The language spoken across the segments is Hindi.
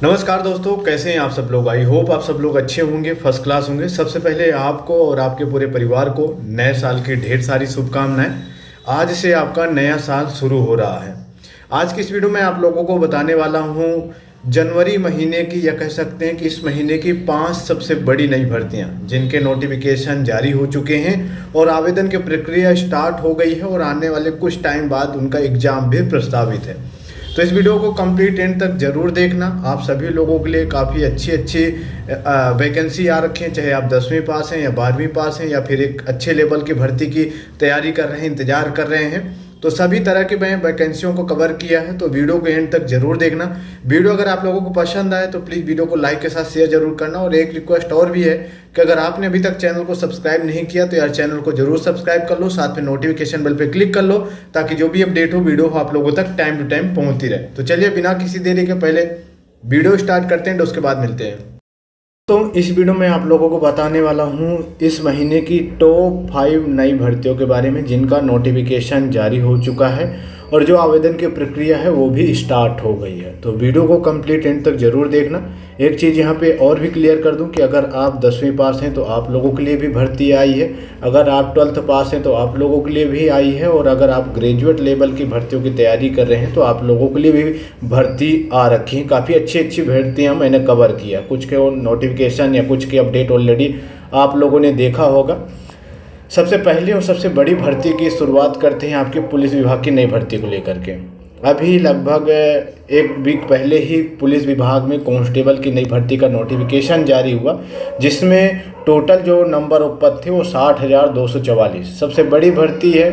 नमस्कार दोस्तों, कैसे हैं आप सब लोग। आई होप आप सब लोग अच्छे होंगे, फर्स्ट क्लास होंगे। सबसे पहले आपको और आपके पूरे परिवार को नए साल की ढेर सारी शुभकामनाएं। आज से आपका नया साल शुरू हो रहा है। आज की इस वीडियो में आप लोगों को बताने वाला हूं जनवरी महीने की, या कह सकते हैं कि इस महीने की 5 सबसे बड़ी नई भर्तियां जिनके नोटिफिकेशन जारी हो चुके हैं और आवेदन की प्रक्रिया स्टार्ट हो गई है और आने वाले कुछ टाइम बाद उनका एग्जाम भी प्रस्तावित है। तो इस वीडियो को कंप्लीट एंड तक जरूर देखना। आप सभी लोगों के लिए काफ़ी अच्छी वैकेंसी आ रखी है, चाहे आप 10वीं पास हैं या 12वीं पास हैं या फिर एक अच्छे लेवल की भर्ती की तैयारी कर रहे हैं, इंतजार कर रहे हैं। तो सभी तरह की मैं वैकेंसियों को कवर किया है, तो वीडियो को एंड तक जरूर देखना। वीडियो अगर आप लोगों को पसंद आए तो प्लीज़ वीडियो को लाइक के साथ शेयर जरूर करना। और एक रिक्वेस्ट और भी है कि अगर आपने अभी तक चैनल को सब्सक्राइब नहीं किया तो यार चैनल को जरूर सब्सक्राइब कर लो, साथ में नोटिफिकेशन बेल पे क्लिक कर लो ताकि जो भी अपडेट हो वीडियो हो आप लोगों तक टाइम टू टाइम पहुंचती रहे। तो चलिए बिना किसी देरी के पहले वीडियो स्टार्ट करते हैं, तो उसके बाद मिलते हैं। तो इस वीडियो में आप लोगों को बताने वाला हूं इस महीने की टॉप 5 नई भर्तियों के बारे में जिनका नोटिफिकेशन जारी हो चुका है और जो आवेदन की प्रक्रिया है वो भी स्टार्ट हो गई है। तो वीडियो को कंप्लीट एंड तक जरूर देखना। एक चीज़ यहाँ पे और भी क्लियर कर दूं कि अगर आप 10वीं पास हैं तो आप लोगों के लिए भी भर्ती आई है, अगर आप 12th पास हैं तो आप लोगों के लिए भी आई है, और अगर आप ग्रेजुएट लेवल की भर्तियों की तैयारी कर रहे हैं तो आप लोगों के लिए भी भर्ती आ रखी है। काफ़ी अच्छी भर्तियाँ मैंने कवर किया, कुछ के नोटिफिकेशन या कुछ के अपडेट ऑलरेडी आप लोगों ने देखा होगा। सबसे पहले और सबसे बड़ी भर्ती की शुरुआत करते हैं आपके पुलिस विभाग की नई भर्ती को लेकर के। अभी लगभग एक वीक पहले ही पुलिस विभाग में कांस्टेबल की नई भर्ती का नोटिफिकेशन जारी हुआ, जिसमें टोटल जो नंबर ऑफ पद थे वो 60,244 सबसे बड़ी भर्ती है।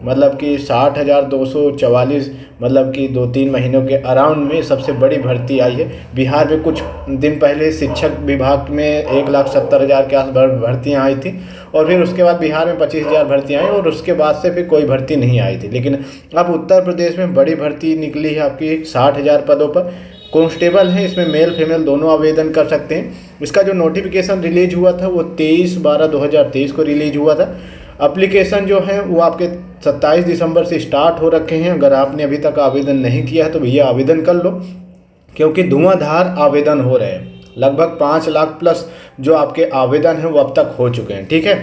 मतलब कि 60,244 मतलब कि 2-3 महीनों के अराउंड में सबसे बड़ी भर्ती आई है। बिहार में कुछ दिन पहले शिक्षक विभाग में 1,70,000 के आसपास भर्तियाँ आई थी, और फिर उसके बाद बिहार में 25,000 भर्तियाँ आई, और उसके बाद से फिर कोई भर्ती नहीं आई थी। लेकिन अब उत्तर प्रदेश में बड़ी भर्ती निकली है आपकी 60,000 पदों पर। कांस्टेबल है, इसमें मेल फीमेल दोनों आवेदन कर सकते हैं। इसका जो नोटिफिकेशन रिलीज हुआ था वो 23/12/2023 को रिलीज हुआ था। एप्लीकेशन जो है वो आपके 27 दिसंबर से स्टार्ट हो रखे हैं। अगर आपने अभी तक आवेदन नहीं किया है तो भैया आवेदन कर लो, क्योंकि धुआंधार आवेदन हो रहे हैं। लगभग 5 लाख प्लस जो आपके आवेदन हैं वो अब तक हो चुके हैं। ठीक है,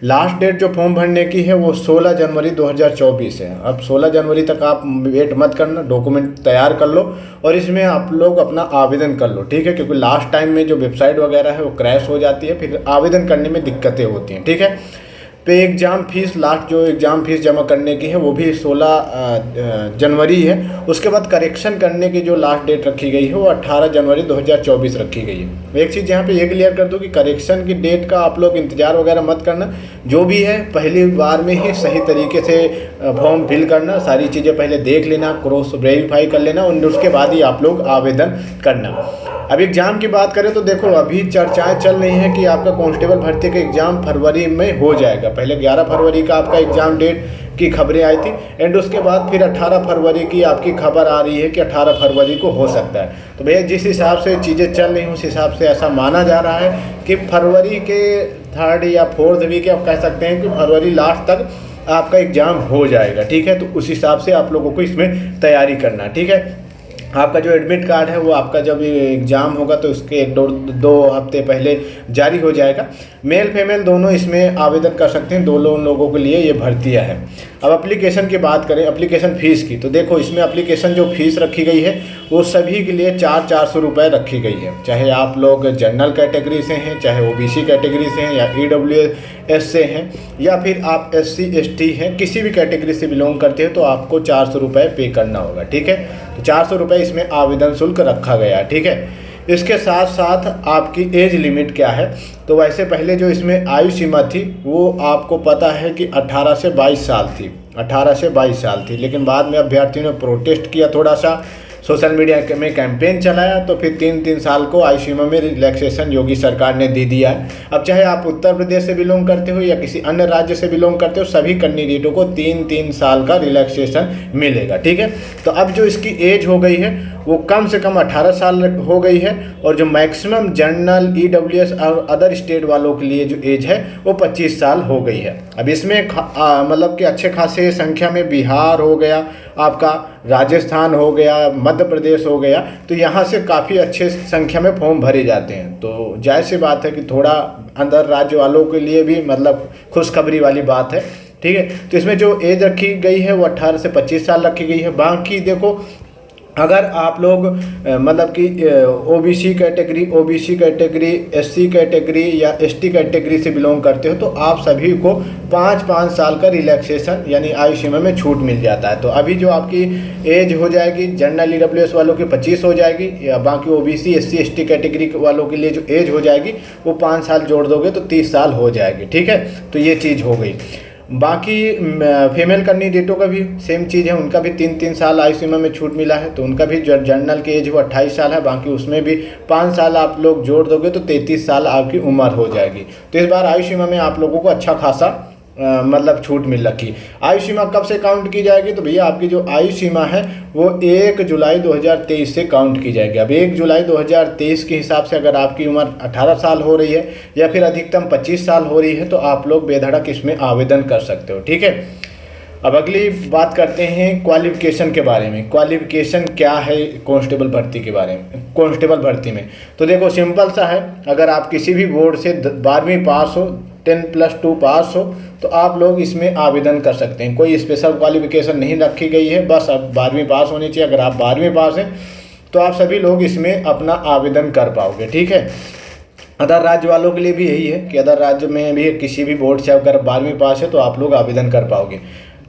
लास्ट डेट जो फॉर्म भरने की है वो 16 जनवरी 2024 है। अब 16 जनवरी तक आप वेट मत करना, डॉक्यूमेंट तैयार कर लो और इसमें आप लोग अपना आवेदन कर लो। ठीक है, क्योंकि लास्ट टाइम में जो वेबसाइट वगैरह है वो क्रैश हो जाती है, फिर आवेदन करने में दिक्कतें होती हैं। ठीक है, पे एग्ज़ाम फीस, लास्ट जो एग्ज़ाम फीस जमा करने की है वो भी 16 जनवरी है। उसके बाद करेक्शन करने की जो लास्ट डेट रखी गई है वो 18 जनवरी 2024 रखी गई है। एक चीज़ यहाँ पे ये क्लियर कर दूँ कि करेक्शन की डेट का आप लोग इंतज़ार वगैरह मत करना। जो भी है पहली बार में ही सही तरीके से फॉर्म फिल करना, सारी चीज़ें पहले देख लेना, क्रॉस वेरीफाई कर लेना, और उसके बाद ही आप लोग आवेदन करना। अब एग्ज़ाम की बात करें तो देखो अभी चर्चाएं चल रही हैं कि आपका कांस्टेबल भर्ती का एग्ज़ाम फरवरी में हो जाएगा। पहले 11 फरवरी का आपका एग्ज़ाम डेट की खबरें आई थी, एंड उसके बाद फिर 18 फरवरी की आपकी खबर आ रही है कि 18 फरवरी को हो सकता है। तो भैया जिस हिसाब से चीज़ें चल रही हैं उस हिसाब से ऐसा माना जा रहा है कि फरवरी के 3rd या 4th वीक आप कह सकते हैं कि फरवरी लास्ट तक आपका एग्ज़ाम हो जाएगा। ठीक है, तो उस हिसाब से आप लोगों को इसमें तैयारी करना। ठीक है, आपका जो एडमिट कार्ड है वो आपका जब एग्ज़ाम होगा तो उसके 1-2 हफ्ते पहले जारी हो जाएगा। मेल फीमेल दोनों इसमें आवेदन कर सकते हैं, दोनों लोगों के लिए ये भर्तियां हैं। अब एप्लीकेशन की बात करें, एप्लीकेशन फ़ीस की, तो देखो इसमें एप्लीकेशन जो फ़ीस रखी गई है वो सभी के लिए 400 रुपये रखी गई है। चाहे आप लोग जनरल कैटेगरी से हैं, चाहे OBC कैटेगरी से हैं, या EWS से हैं, या फिर आप SC ST हैं, किसी भी कैटेगरी से बिलोंग करते हैं तो आपको 400 रुपये पे करना होगा। ठीक है, तो 400 रुपये इसमें आवेदन शुल्क रखा गया है। ठीक है, इसके साथ साथ आपकी एज लिमिट क्या है, तो वैसे पहले जो इसमें आयु सीमा थी वो आपको पता है कि 18 से 22 साल थी, 18 से 22 साल थी। लेकिन बाद में अभ्यर्थियों ने प्रोटेस्ट किया, थोड़ा सा सोशल मीडिया में कैंपेन चलाया, तो फिर 3-3 साल को आयु सीमा में रिलैक्सेशन योगी सरकार ने दे दिया है। अब चाहे आप उत्तर प्रदेश से बिलोंग करते हो या किसी अन्य राज्य से बिलोंग करते हो, सभी कैंडिडेटों को 3-3 साल का रिलैक्सेशन मिलेगा। ठीक है, तो अब जो इसकी एज हो गई है वो कम से कम 18 साल हो गई है, और जो मैक्सिमम जनरल, EWS और अदर स्टेट वालों के लिए जो एज है वो 25 साल हो गई है। अब इसमें मतलब कि अच्छे खासे संख्या में बिहार हो गया, आपका राजस्थान हो गया, मध्य प्रदेश हो गया, तो यहाँ से काफ़ी अच्छे संख्या में फॉर्म भरे जाते हैं। तो जाहिर सी बात है कि थोड़ा अंदर राज्य वालों के लिए भी मतलब खुशखबरी वाली बात है, ठीक है। तो इसमें जो एज रखी गई है वो 18 से 25 साल रखी गई है। बाकी देखो, अगर आप लोग मतलब कि OBC कैटेगरी, SC कैटेगरी या ST कैटेगरी से बिलोंग करते हो, तो आप सभी को 5-5 साल का रिलैक्सेशन यानी आयु सीमा में छूट मिल जाता है। तो अभी जो आपकी एज हो जाएगी जनरल EWS वालों की 25 हो जाएगी, या बाकी OBC SC ST कैटेगरी वालों के लिए जो एज हो जाएगी वो 5 साल जोड़ दोगे तो 30 साल हो जाएगी, ठीक है। तो ये चीज़ हो गई। बाकी फीमेल कैंडिडेटों का भी सेम चीज़ है, उनका भी 3-3 साल आयु सीमा में छूट मिला है। तो उनका भी जो जनरल की एज वो 28 साल है, बाकी उसमें भी 5 साल आप लोग जोड़ दोगे तो 33 साल आपकी उम्र हो जाएगी। तो इस बार आयु सीमा में आप लोगों को अच्छा खासा मतलब छूट मिल रखी। आयु सीमा कब से काउंट की जाएगी? तो भैया आपकी जो आयु सीमा है वो 1 जुलाई 2023 से काउंट की जाएगी। अब 1 जुलाई 2023 के हिसाब से अगर आपकी उम्र 18 साल हो रही है या फिर अधिकतम 25 साल हो रही है तो आप लोग बेधड़क इसमें आवेदन कर सकते हो, ठीक है। अब अगली बात करते हैं क्वालिफिकेशन के बारे में। क्वालिफिकेशन क्या है कांस्टेबल भर्ती के बारे में, कांस्टेबल भर्ती में? तो देखो सिंपल सा है, अगर आप किसी भी बोर्ड से 12वीं पास हो, 10+2 पास हो, तो आप लोग इसमें आवेदन कर सकते हैं। कोई स्पेशल क्वालिफिकेशन नहीं रखी गई है, बस अब 12वीं पास होनी चाहिए। अगर आप 12वीं पास हैं तो आप सभी लोग इसमें अपना आवेदन कर पाओगे, ठीक है। अदर राज्य वालों के लिए भी यही है कि अदर राज्य में भी किसी भी बोर्ड से अगर 12वीं पास है तो आप लोग आवेदन कर पाओगे।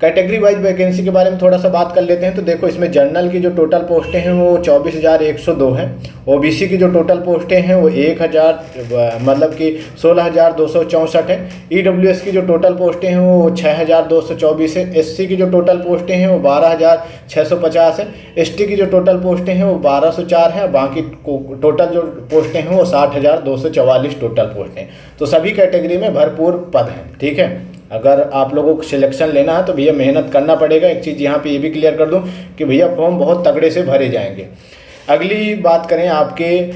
कैटेगरी वाइज वैकेंसी के बारे में थोड़ा सा बात कर लेते हैं। तो देखो इसमें जनरल की जो टोटल पोस्टें हैं वो 24,102 हैं। OBC की जो टोटल पोस्टें हैं वो 1,000 मतलब कि 16,264 है। EWS की जो टोटल पोस्टें हैं वो 6,224 है। SC की जो टोटल पोस्टें हैं वो 12,650 है। ST की जो टोटल पोस्टें हैं वो 1,204 है। बाकी टोटल जो पोस्टें हैं वो 60,244 टोटल पोस्टें। तो सभी कैटेगरी में भरपूर पद हैं, ठीक है। अगर आप लोगों को सिलेक्शन लेना है तो भैया मेहनत करना पड़ेगा। एक चीज़ यहाँ पे ये भी क्लियर कर दूँ कि भैया फॉर्म बहुत तगड़े से भरे जाएंगे। अगली बात करें आपके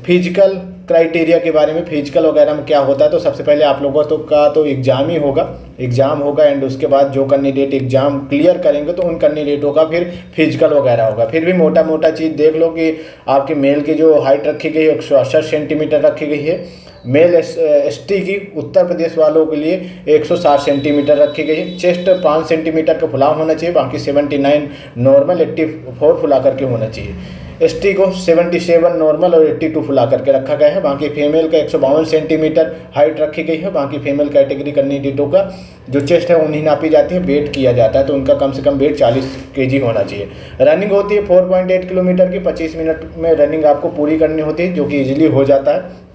फिजिकल क्राइटेरिया के बारे में। फिजिकल वगैरह में क्या होता है, तो सबसे पहले आप लोगों का एग्ज़ाम ही होगा, एग्ज़ाम होगा एंड उसके बाद जो कैंडिडेट एग्ज़ाम क्लियर करेंगे तो उन कैंडिडेटों का फिर फिजिकल वगैरह होगा। फिर भी मोटा मोटा चीज़ देख लो कि आपके मेल की जो हाइट रखी गई है 168 सेंटीमीटर रखी गई है। मेल ST की उत्तर प्रदेश वालों के लिए 160 सेंटीमीटर रखी गई है। चेस्ट 5 सेंटीमीटर का फुलाव होना चाहिए, बाकी 79 नॉर्मल, 84 फुला करके होना चाहिए। ST को 77 नॉर्मल और 82 फुला करके रखा गया है। बाकी फीमेल का 152 सेंटीमीटर हाइट रखी गई है। बाकी फीमेल कैटेगरी कैंडिडेटों का जो चेस्ट है उन्हीं नापी जाती है, वेट किया जाता है, तो उनका कम से कम वेट 40 kg होना चाहिए। रनिंग होती है 4.8 किलोमीटर की, 25 मिनट में रनिंग आपको पूरी करनी होती है, जो कि ईजिली हो जाता है।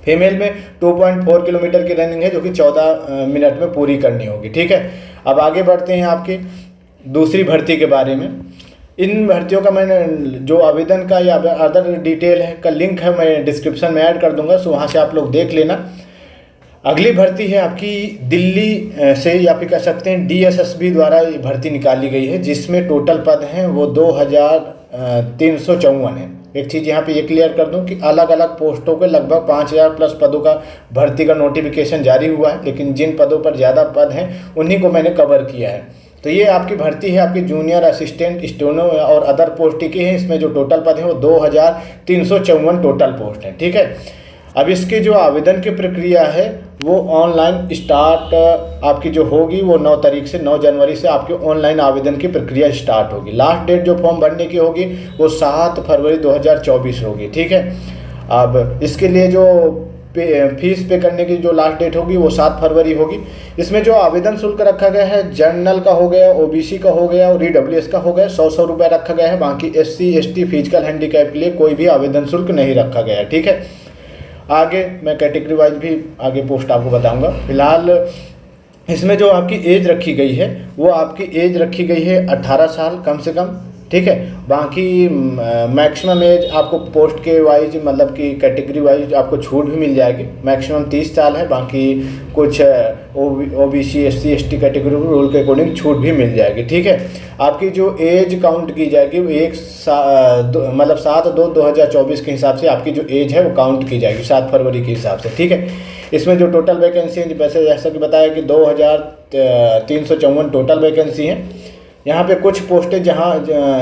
फीमेल में 2.4 किलोमीटर की रनिंग है, जो कि 14 मिनट में पूरी करनी होगी, ठीक है। अब आगे बढ़ते हैं आपकी दूसरी भर्ती के बारे में। इन भर्तियों का मैंने जो आवेदन का या अदर डिटेल है का लिंक है मैं डिस्क्रिप्शन में ऐड कर दूंगा, सो वहाँ से आप लोग देख लेना। अगली भर्ती है आपकी दिल्ली से, या फिर कह सकते हैं DSSB द्वारा ये भर्ती निकाली गई है, जिसमें टोटल पद हैं वो 2,354 हैं। एक चीज़ यहाँ पे ये क्लियर कर दूं कि अलग अलग पोस्टों के लगभग 5,000 प्लस पदों का भर्ती का नोटिफिकेशन जारी हुआ है, लेकिन जिन पदों पर ज़्यादा पद हैं उन्हीं को मैंने कवर किया है। तो ये आपकी भर्ती है आपकी जूनियर असिस्टेंट, स्टेनो और अदर पोस्ट की है। इसमें जो टोटल पद हैं वो 2,354 टोटल पोस्ट हैं, ठीक है। अब इसकी जो आवेदन की प्रक्रिया है वो ऑनलाइन स्टार्ट आपकी जो होगी वो 9 जनवरी से आपके ऑनलाइन आवेदन की प्रक्रिया स्टार्ट होगी। लास्ट डेट जो फॉर्म भरने की होगी वो 7 फरवरी 2024 होगी, ठीक है। अब इसके लिए जो फीस पे करने की जो लास्ट डेट होगी वो 7 फरवरी होगी। इसमें जो आवेदन शुल्क रखा गया है, जनरल का हो गया, OBC का हो गया और EWS का हो गया, 100 रुपये रखा गया है। बाकी SC ST फिजिकल हैंडीकैप के लिए कोई भी आवेदन शुल्क नहीं रखा गया है, ठीक है। आगे मैं कैटेगरी वाइज भी आगे पोस्ट आपको बताऊंगा। फिलहाल इसमें जो आपकी एज रखी गई है वो आपकी एज रखी गई है 18 साल कम से कम, ठीक है। बाकी मैक्सिमम एज आपको पोस्ट के वाइज मतलब कि कैटेगरी वाइज आपको छूट भी मिल जाएगी। मैक्सिमम 30 साल है, बाकी कुछ OBC SC ST category rule के अकॉर्डिंग छूट भी मिल जाएगी, ठीक है। आपकी जो एज काउंट की जाएगी वो मतलब 7/2/2024 के हिसाब से आपकी जो एज है वो काउंट की जाएगी, 7 फरवरी के हिसाब से, ठीक है। इसमें जो टोटल वैकेंसी है, वैसे जैसा कि बताया कि 2354 टोटल वैकेंसी है। यहाँ पे कुछ पोस्टें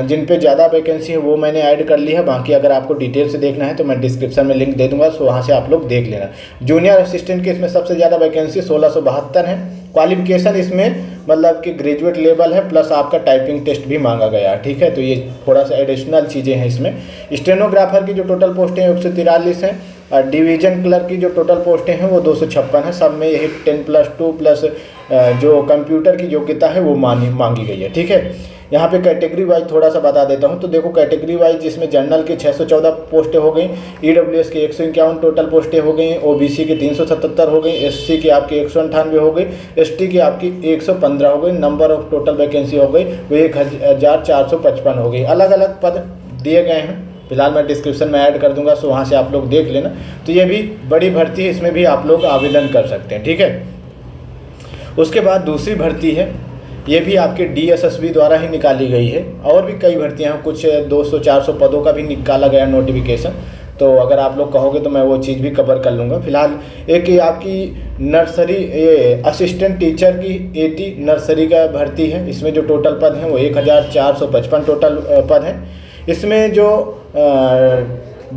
जिन पे ज़्यादा वैकेंसी है वो मैंने ऐड कर ली है। बाकी अगर आपको डिटेल से देखना है तो मैं डिस्क्रिप्शन में लिंक दे दूंगा, सो वहाँ से आप लोग देख लेना। जूनियर असिस्टेंट की इसमें सबसे ज़्यादा वैकेंसी 1672 है। क्वालिफिकेशन इसमें मतलब कि ग्रेजुएट लेवल है, प्लस आपका टाइपिंग टेस्ट भी मांगा गया है, ठीक है। तो ये थोड़ा सा एडिशनल चीज़ें हैं इसमें। स्टेनोग्राफर की जो टोटल पोस्टें हैं 143 हैं, और डिवीजन क्लर्क की जो टोटल पोस्टें हैं वो 256 हैं। सब में यही 10+2 प्लस जो कंप्यूटर की योग्यता है वो मांगी गई है, ठीक है। यहाँ पे कैटेगरी वाइज थोड़ा सा बता देता हूँ। तो देखो कैटेगरी वाइज जिसमें जनरल की 614 पोस्टें हो गई, EWS की 151 टोटल पोस्टें हो गई, OBC की 377 हो गई, SC की आपकी 198 हो गई, ST की आपकी 115 हो गई। नंबर ऑफ टोटल वैकेंसी हो गई वो 1455 हो गई। अलग अलग पद दिए गए हैं, फिलहाल मैं डिस्क्रिप्शन में ऐड कर दूंगा, सो वहाँ से आप लोग देख लेना। तो ये भी बड़ी भर्ती है, इसमें भी आप लोग आवेदन कर सकते हैं, ठीक है। उसके बाद दूसरी भर्ती है, ये भी आपके DSSB द्वारा ही निकाली गई है। और भी कई भर्तियाँ हैं, कुछ 200-400 पदों का भी निकाला गया नोटिफिकेशन। तो अगर आप लोग कहोगे तो मैं वो चीज़ भी कवर कर लूँगा। फिलहाल एक आपकी नर्सरी असिस्टेंट टीचर की 80 नर्सरी का भर्ती है। इसमें जो टोटल पद हैं वो 1455 टोटल पद हैं। इसमें जो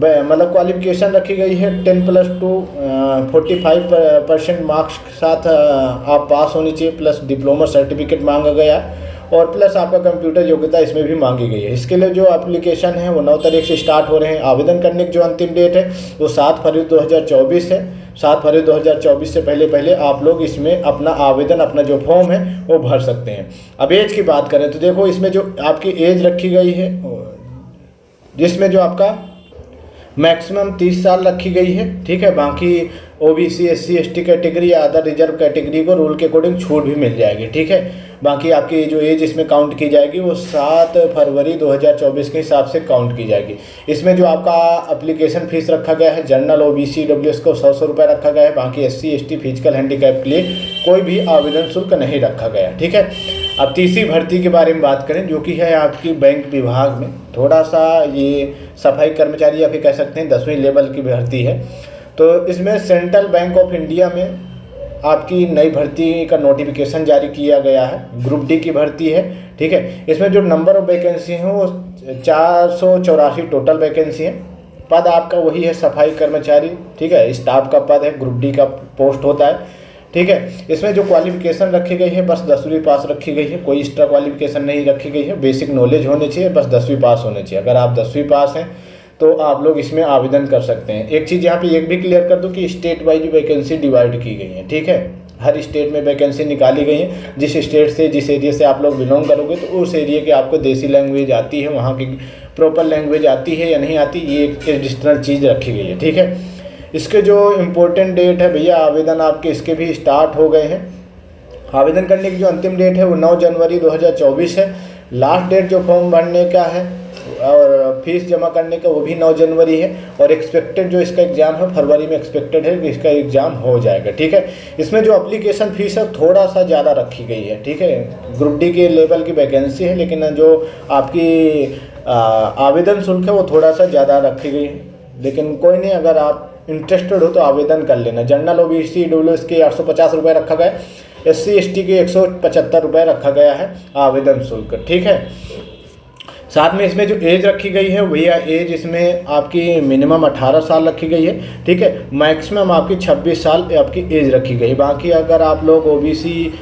मतलब क्वालिफिकेशन रखी गई है 10+2 45% मार्क्स के साथ आप पास होनी चाहिए, प्लस डिप्लोमा सर्टिफिकेट मांगा गया, और प्लस आपका कंप्यूटर योग्यता इसमें भी मांगी गई है। इसके लिए जो एप्लीकेशन है वो 9 तारीख से स्टार्ट हो रहे हैं। आवेदन करने की जो अंतिम डेट है वो 7 फरवरी 2024 है। 7 फरवरी 2024 से पहले आप लोग इसमें अपना आवेदन, अपना जो फॉर्म है वो भर सकते हैं। अब एज की बात करें तो देखो इसमें जो आपकी एज रखी गई है, जिसमें जो आपका मैक्सिमम 30 साल रखी गई है, ठीक है। बाकी OBC SC ST कैटेगरी या अदर रिजर्व कैटेगरी को रूल के अकॉर्डिंग छूट भी मिल जाएगी, ठीक है। बाकी आपकी जो एज इसमें काउंट की जाएगी वो 7 फरवरी 2024 के हिसाब से काउंट की जाएगी। इसमें जो आपका एप्लीकेशन फ़ीस रखा गया है, जनरल OBC EWS को 100 रुपये रखा गया है। बाकी SC ST फिजिकल हैंडीकैप के लिए कोई भी आवेदन शुल्क नहीं रखा गया, ठीक है। अब तीसरी भर्ती के बारे में बात करें, जो कि है आपकी बैंक विभाग में। थोड़ा सा ये सफाई कर्मचारी या फिर कह सकते हैं 10वीं लेवल की भर्ती है। तो इसमें सेंट्रल बैंक ऑफ इंडिया में आपकी नई भर्ती का नोटिफिकेशन जारी किया गया है। ग्रुप D की भर्ती है, ठीक है। इसमें जो नंबर ऑफ वैकेंसी हैं वो 484 टोटल वैकेंसी है। पद आपका वही है सफाई कर्मचारी, ठीक है। स्टाफ का पद है, ग्रुप D का पोस्ट होता है, ठीक है। इसमें जो क्वालिफिकेशन रखी गई है बस 10वीं पास रखी गई है, कोई एक्स्ट्रा क्वालिफिकेशन नहीं रखी गई है। बेसिक नॉलेज होनी चाहिए, बस 10वीं पास होनी चाहिए। अगर आप 10वीं पास हैं तो आप लोग इसमें आवेदन कर सकते हैं। एक चीज़ यहाँ पे एक भी क्लियर कर दूँ कि स्टेट वाइज वैकेंसी डिवाइड की गई है, ठीक है। हर स्टेट में वैकेंसी निकाली गई है। जिस स्टेट से, जिस एरिया से आप लोग बिलोंग करोगे तो उस एरिया के आपको देसी लैंग्वेज आती है, वहाँ की प्रॉपर लैंग्वेज आती है या नहीं आती, ये एक एडिशनल चीज़ रखी गई है, ठीक है। इसके जो इम्पोर्टेंट डेट है भैया, आवेदन आपके इसके भी स्टार्ट हो गए हैं। आवेदन करने की जो अंतिम डेट है वो 9 जनवरी 2024 है। लास्ट डेट जो फॉर्म भरने का है और फीस जमा करने का वो भी 9 जनवरी है। और एक्सपेक्टेड जो इसका एग्ज़ाम है फरवरी में एक्सपेक्टेड है कि इसका एग्ज़ाम हो जाएगा, ठीक है। इसमें जो एप्लीकेशन फ़ीस है थोड़ा सा ज़्यादा रखी गई है, ठीक है। ग्रुप D के लेवल की वैकेंसी है, लेकिन जो आपकी आवेदन शुल्क है वो थोड़ा सा ज़्यादा रखी गई है। लेकिन कोई नहीं, अगर आप इंटरेस्टेड हो तो आवेदन कर लेना। जनरल OBC EWS के 850 रुपये रखा गया, SC ST के 175 रुपये रखा गया है आवेदन शुल्क, ठीक है। साथ में इसमें जो एज रखी गई है भैया, एज इसमें आपकी मिनिमम 18 साल रखी गई है, ठीक है। मैक्सिमम आपकी 26 साल आपकी एज रखी गई। बाकी अगर आप लोग OBC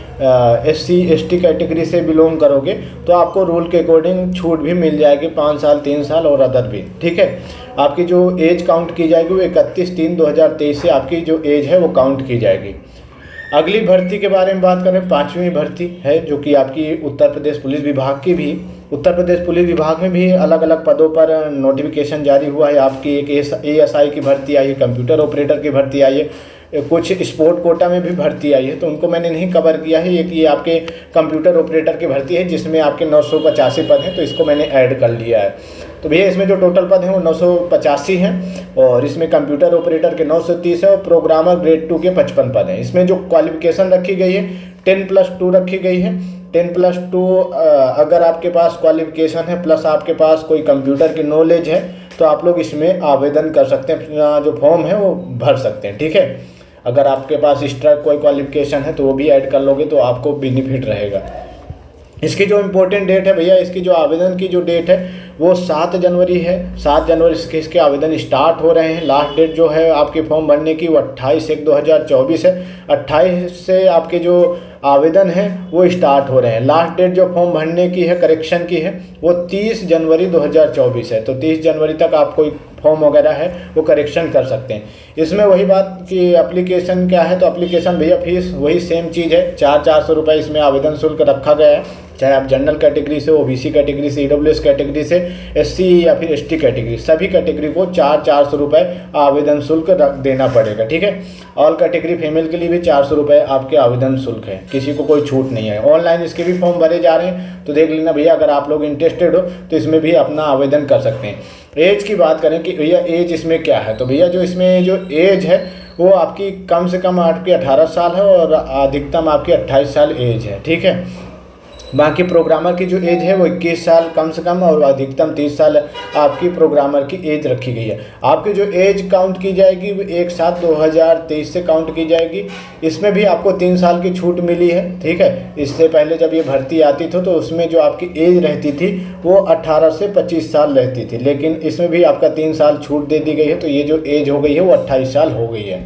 SC ST कैटेगरी से बिलोंग करोगे तो आपको रूल के अकॉर्डिंग छूट भी मिल जाएगी, 5 साल 3 साल और अदर भी, ठीक है। आपकी जो एज काउंट की जाएगी वो 31/3/2023 से आपकी जो एज है वो काउंट की जाएगी। अगली भर्ती के बारे में बात करें, 5वीं भर्ती है जो कि आपकी उत्तर प्रदेश पुलिस विभाग की भी। उत्तर प्रदेश पुलिस विभाग में भी अलग अलग पदों पर नोटिफिकेशन जारी हुआ है। आपकी एक ASI की भर्ती आई है, कंप्यूटर ऑपरेटर की भर्ती आई है, कुछ स्पोर्ट कोटा में भी भर्ती आई है, तो उनको मैंने नहीं कवर किया है। एक ये आपके कंप्यूटर ऑपरेटर की भर्ती है जिसमें आपके 985 पद हैं, तो इसको मैंने ऐड कर लिया है। तो भैया इसमें जो टोटल पद हैं वो 985 हैं, और इसमें कंप्यूटर ऑपरेटर के 930 है और प्रोग्रामर ग्रेड 2 के 55 पद हैं। इसमें जो क्वालिफिकेशन रखी गई है 10+2 रखी गई है। 10+2 अगर आपके पास क्वालिफिकेशन है प्लस आपके पास कोई कंप्यूटर की नॉलेज है तो आप लोग इसमें आवेदन कर सकते हैं, अपना जो फॉर्म है वो भर सकते हैं, ठीक है। अगर आपके पास एक्स्ट्रा कोई क्वालिफिकेशन है तो वो भी ऐड कर लोगे तो आपको बेनिफिट रहेगा। इसकी जो इम्पोर्टेंट डेट है भैया, इसकी जो आवेदन की जो डेट है वो 7 जनवरी है। 7 जनवरी से इसके आवेदन स्टार्ट हो रहे हैं। लास्ट डेट जो है आपके फॉर्म भरने की वो 28/1/2024 है। 28 से आपके जो आवेदन है वो स्टार्ट हो रहे हैं। लास्ट डेट जो फॉर्म भरने की है करेक्शन की है वो 30 जनवरी 2024 है। तो 30 जनवरी तक आप कोई फॉर्म वगैरह है वो करेक्शन कर सकते हैं। इसमें वही बात कि एप्लीकेशन क्या है, तो एप्लीकेशन भैया फीस वही सेम चीज़ है, 400 रुपये इसमें आवेदन शुल्क रखा गया है। चाहे आप जनरल कैटेगरी से, ओबीसी कैटेगरी से, ईडब्ल्यूएस कैटेगरी से, एससी या फिर एसटी कैटेगरी, सभी कैटेगरी को 400 रुपये आवेदन शुल्क देना पड़ेगा, ठीक है। ऑल कैटेगरी फीमेल के लिए भी 400 रुपये आपके आवेदन शुल्क है, किसी को कोई छूट नहीं है। ऑनलाइन इसके भी फॉर्म भरे जा रहे हैं, तो देख लेना भैया, अगर आप लोग इंटरेस्टेड हो तो इसमें भी अपना आवेदन कर सकते हैं। एज की बात करें कि भैया एज इसमें क्या है, तो भैया जो इसमें जो एज है वो आपकी कम से कम आपकी 18 साल है और अधिकतम आपकी 28 साल एज है, ठीक है। बाकी प्रोग्रामर की जो एज है वो 21 साल कम से कम और अधिकतम 30 साल आपकी प्रोग्रामर की एज रखी गई है। आपकी जो एज काउंट की जाएगी वो 1/7/2023 से काउंट की जाएगी। इसमें भी आपको 3 साल की छूट मिली है, ठीक है। इससे पहले जब ये भर्ती आती थी तो उसमें जो आपकी एज रहती थी वो 18 से 25 साल रहती थी, लेकिन इसमें भी आपका 3 साल छूट दे दी गई है, तो ये जो एज हो गई है वो 28 साल हो गई है।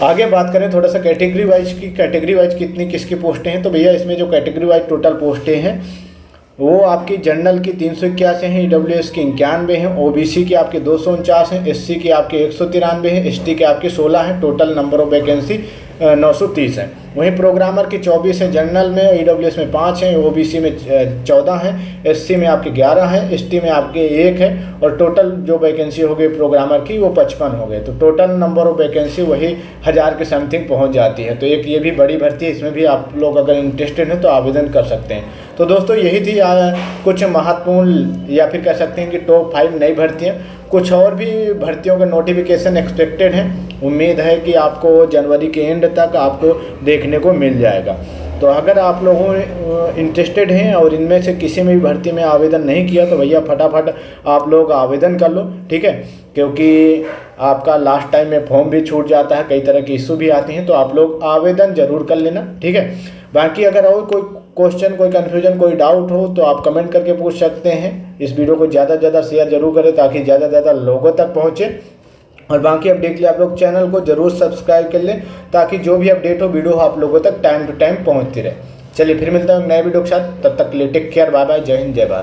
आगे बात करें थोड़ा सा कैटेगरी वाइज की, कैटेगरी वाइज कितनी किसकी पोस्टें हैं, तो भैया इसमें जो कैटेगरी वाइज टोटल पोस्टें हैं वो आपकी जनरल की 381 हैं, ईडब्ल्यूएस की 91 हैं, ओबीसी की आपके 249 हैं, एससी की आपके 193 हैं, एसटी के आपके 16 हैं। टोटल नंबर ऑफ वैकेंसी 930 है। वहीं प्रोग्रामर की 24 है, जनरल में, ईडब्ल्यूएस में 5 हैं, ओबीसी में 14 हैं, एससी में आपके 11 हैं, एसटी में आपके 1 है, और टोटल जो वैकेंसी हो गई प्रोग्रामर की वो 55 हो गए। तो टोटल नंबर ऑफ वैकेंसी वही 1000 के समथिंग पहुंच जाती है। तो एक ये भी बड़ी भर्ती है, इसमें भी आप लोग अगर इंटरेस्टेड हैं तो आवेदन कर सकते हैं। तो दोस्तों यही थी कुछ महत्वपूर्ण या फिर कह सकते हैं कि टॉप 5 नई भर्तियाँ। कुछ और भी भर्तियों के नोटिफिकेशन एक्सपेक्टेड हैं, उम्मीद है कि आपको जनवरी के एंड तक आपको देखने को मिल जाएगा। तो अगर आप लोगों इंटरेस्टेड हैं और इनमें से किसी में भी भर्ती में आवेदन नहीं किया तो भैया फटाफट आप लोग आवेदन कर लो, ठीक है, क्योंकि आपका लास्ट टाइम में फॉर्म भी छूट जाता है, कई तरह की इशू भी आती हैं, तो आप लोग आवेदन ज़रूर कर लेना, ठीक है। बाकी अगर और कोई क्वेश्चन, कोई कन्फ्यूजन, कोई डाउट हो तो आप कमेंट करके पूछ सकते हैं। इस वीडियो को ज़्यादा से ज़्यादा शेयर जरूर करें ताकि ज़्यादा से ज़्यादा लोगों तक पहुँचे। और बाकी अपडेट के लिए आप लोग चैनल को जरूर सब्सक्राइब कर लें ताकि जो भी अपडेट हो वीडियो आप लोगों तक टाइम टू टाइम पहुँचती रहे। चलिए फिर मिलता हूँ नए वीडियो के साथ, तब तक के लिए टेक केयर, बाय बाय, जय हिंद, जय भारत।